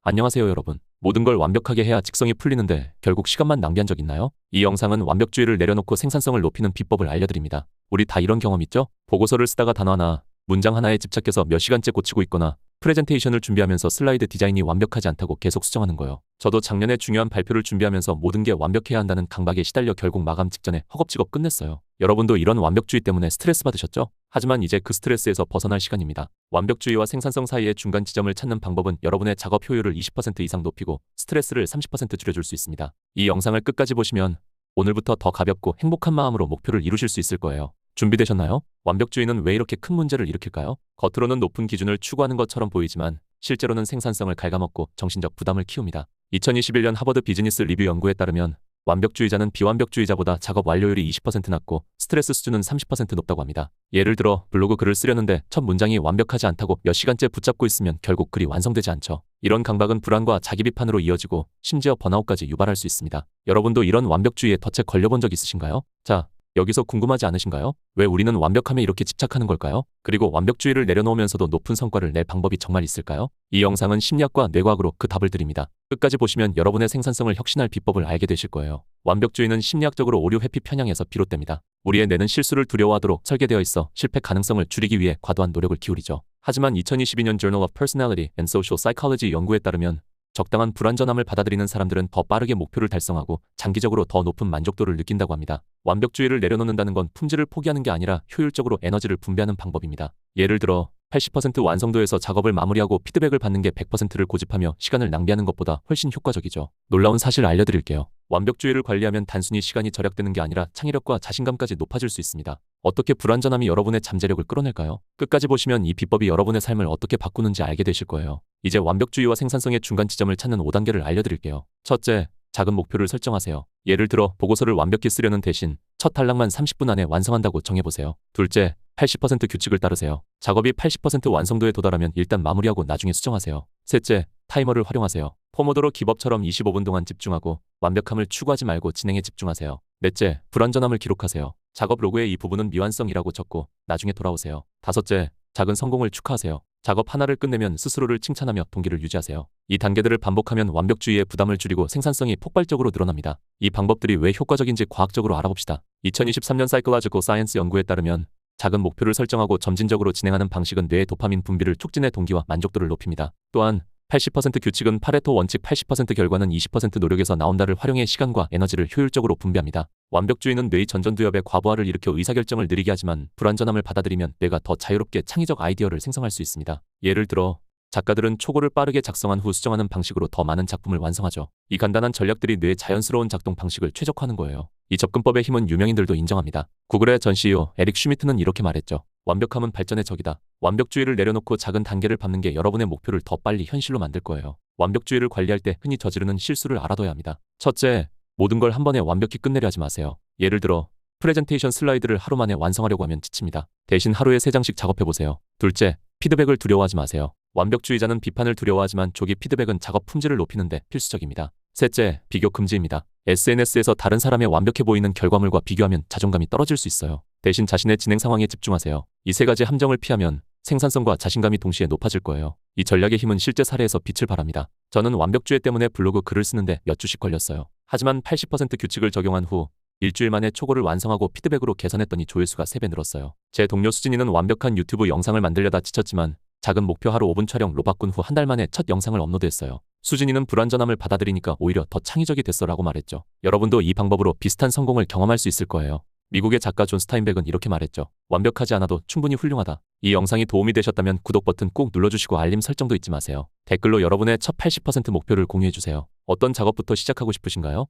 안녕하세요 여러분. 모든 걸 완벽하게 해야 직성이 풀리는데 결국 시간만 낭비한 적 있나요? 이 영상은 완벽주의를 내려놓고 생산성을 높이는 비법을 알려드립니다. 우리 다 이런 경험 있죠? 보고서를 쓰다가 단어 하나, 문장 하나에 집착해서 몇 시간째 고치고 있거나 프레젠테이션을 준비하면서 슬라이드 디자인이 완벽하지 않다고 계속 수정하는 거요. 저도 작년에 중요한 발표를 준비하면서 모든 게 완벽해야 한다는 강박에 시달려 결국 마감 직전에 허겁지겁 끝냈어요. 여러분도 이런 완벽주의 때문에 스트레스 받으셨죠? 하지만 이제 그 스트레스에서 벗어날 시간입니다. 완벽주의와 생산성 사이의 중간 지점을 찾는 방법은 여러분의 작업 효율을 20% 이상 높이고 스트레스를 30% 줄여줄 수 있습니다. 이 영상을 끝까지 보시면 오늘부터 더 가볍고 행복한 마음으로 목표를 이루실 수 있을 거예요. 준비되셨나요? 완벽주의는 왜 이렇게 큰 문제를 일으킬까요? 겉으로는 높은 기준을 추구하는 것처럼 보이지만 실제로는 생산성을 갉아먹고 정신적 부담을 키웁니다. 2021년 하버드 비즈니스 리뷰 연구에 따르면 완벽주의자는 비완벽주의자보다 작업 완료율이 20% 낮고 스트레스 수준은 30% 높다고 합니다. 예를 들어 블로그 글을 쓰려는데 첫 문장이 완벽하지 않다고 몇 시간째 붙잡고 있으면 결국 글이 완성되지 않죠. 이런 강박은 불안과 자기 비판으로 이어지고 심지어 번아웃까지 유발할 수 있습니다. 여러분도 이런 완벽주의에 덫에 걸려본 적 있으신가요? 자, 여기서 궁금하지 않으신가요? 왜 우리는 완벽함에 이렇게 집착하는 걸까요? 그리고 완벽주의를 내려놓으면서도 높은 성과를 낼 방법이 정말 있을까요? 이 영상은 심리학과 뇌과학으로 그 답을 드립니다. 끝까지 보시면 여러분의 생산성을 혁신할 비법을 알게 되실 거예요. 완벽주의는 심리학적으로 오류 회피 편향에서 비롯됩니다. 우리의 뇌는 실수를 두려워하도록 설계되어 있어 실패 가능성을 줄이기 위해 과도한 노력을 기울이죠. 하지만 2022년 Journal of Personality and Social Psychology 연구에 따르면 적당한 불완전함을 받아들이는 사람들은 더 빠르게 목표를 달성하고 장기적으로 더 높은 만족도를 느낀다고 합니다. 완벽주의를 내려놓는다는 건 품질을 포기하는 게 아니라 효율적으로 에너지를 분배하는 방법입니다. 예를 들어 80% 완성도에서 작업을 마무리하고 피드백을 받는 게 100%를 고집하며 시간을 낭비하는 것보다 훨씬 효과적이죠. 놀라운 사실 알려드릴게요. 완벽주의를 관리하면 단순히 시간이 절약되는 게 아니라 창의력과 자신감까지 높아질 수 있습니다. 어떻게 불완전함이 여러분의 잠재력을 끌어낼까요? 끝까지 보시면 이 비법이 여러분의 삶을 어떻게 바꾸는지 알게 되실 거예요. 이제 완벽주의와 생산성의 중간 지점을 찾는 5단계를 알려드릴게요. 첫째, 작은 목표를 설정하세요. 예를 들어 보고서를 완벽히 쓰려는 대신 첫 단락만 30분 안에 완성한다고 정해보세요. 둘째, 80% 규칙을 따르세요. 작업이 80% 완성도에 도달하면 일단 마무리하고 나중에 수정하세요. 셋째, 타이머를 활용하세요. 포모도로 기법처럼 25분 동안 집중하고 완벽함을 추구하지 말고 진행에 집중하세요. 넷째, 불완전함을 기록하세요. 작업 로그에 이 부분은 미완성이라고 적고 나중에 돌아오세요. 다섯째, 작은 성공을 축하하세요. 작업 하나를 끝내면 스스로를 칭찬하며 동기를 유지하세요. 이 단계들을 반복하면 완벽주의의 부담을 줄이고 생산성이 폭발적으로 늘어납니다. 이 방법들이 왜 효과적인지 과학적으로 알아봅시다. 2023년 Psychological Science 연구에 따르면 작은 목표를 설정하고 점진적으로 진행하는 방식은 뇌의 도파민 분비를 촉진해 동기와 만족도를 높입니다. 또한 80% 규칙은 파레토 원칙 80% 결과는 20% 노력에서 나온다를 활용해 시간과 에너지를 효율적으로 분배합니다. 완벽주의는 뇌의 전전두엽의 과부하를 일으켜 의사결정을 느리게 하지만 불완전함을 받아들이면 뇌가 더 자유롭게 창의적 아이디어를 생성할 수 있습니다. 예를 들어 작가들은 초고를 빠르게 작성한 후 수정하는 방식으로 더 많은 작품을 완성하죠. 이 간단한 전략들이 뇌의 자연스러운 작동 방식을 최적화하는 거예요. 이 접근법의 힘은 유명인들도 인정합니다. 구글의 전 CEO 에릭 슈미트는 이렇게 말했죠. 완벽함은 발전의 적이다. 완벽주의를 내려놓고 작은 단계를 밟는 게 여러분의 목표를 더 빨리 현실로 만들 거예요. 완벽주의를 관리할 때 흔히 저지르는 실수를 알아둬야 합니다. 첫째, 모든 걸 한 번에 완벽히 끝내려 하지 마세요. 예를 들어 프레젠테이션 슬라이드를 하루 만에 완성하려고 하면 지칩니다. 대신 하루에 3장씩 작업해보세요. 둘째, 피드백을 두려워하지 마세요. 완벽주의자는 비판을 두려워하지만 조기 피드백은 작업 품질을 높이는 데 필수적입니다. 셋째, 비교 금지입니다. SNS에서 다른 사람의 완벽해 보이는 결과물과 비교하면 자존감이 떨어질 수 있어요. 대신 자신의 진행 상황에 집중하세요. 이 3가지 함정을 피하면 생산성과 자신감이 동시에 높아질 거예요. 이 전략의 힘은 실제 사례에서 빛을 발합니다. 저는 완벽주의 때문에 블로그 글을 쓰는데 몇 주씩 걸렸어요. 하지만 80% 규칙을 적용한 후 일주일 만에 초고를 완성하고 피드백으로 개선했더니 조회수가 3배 늘었어요. 제 동료 수진이는 완벽한 유튜브 영상을 만들려다 지쳤지만 작은 목표 하루 5분 촬영로 바꾼 후 한 달 만에 첫 영상을 업로드했어요. 수진이는 불완전함을 받아들이니까 오히려 더 창의적이 됐어 라고 말했죠. 여러분도 이 방법으로 비슷한 성공을 경험할 수 있을 거예요. 미국의 작가 존 스타인백은 이렇게 말했죠. 완벽하지 않아도 충분히 훌륭하다. 이 영상이 도움이 되셨다면 구독 버튼 꼭 눌러주시고 알림 설정도 잊지 마세요. 댓글로 여러분의 첫 80% 목표를 공유해주세요. 어떤 작업부터 시작하고 싶으신가요?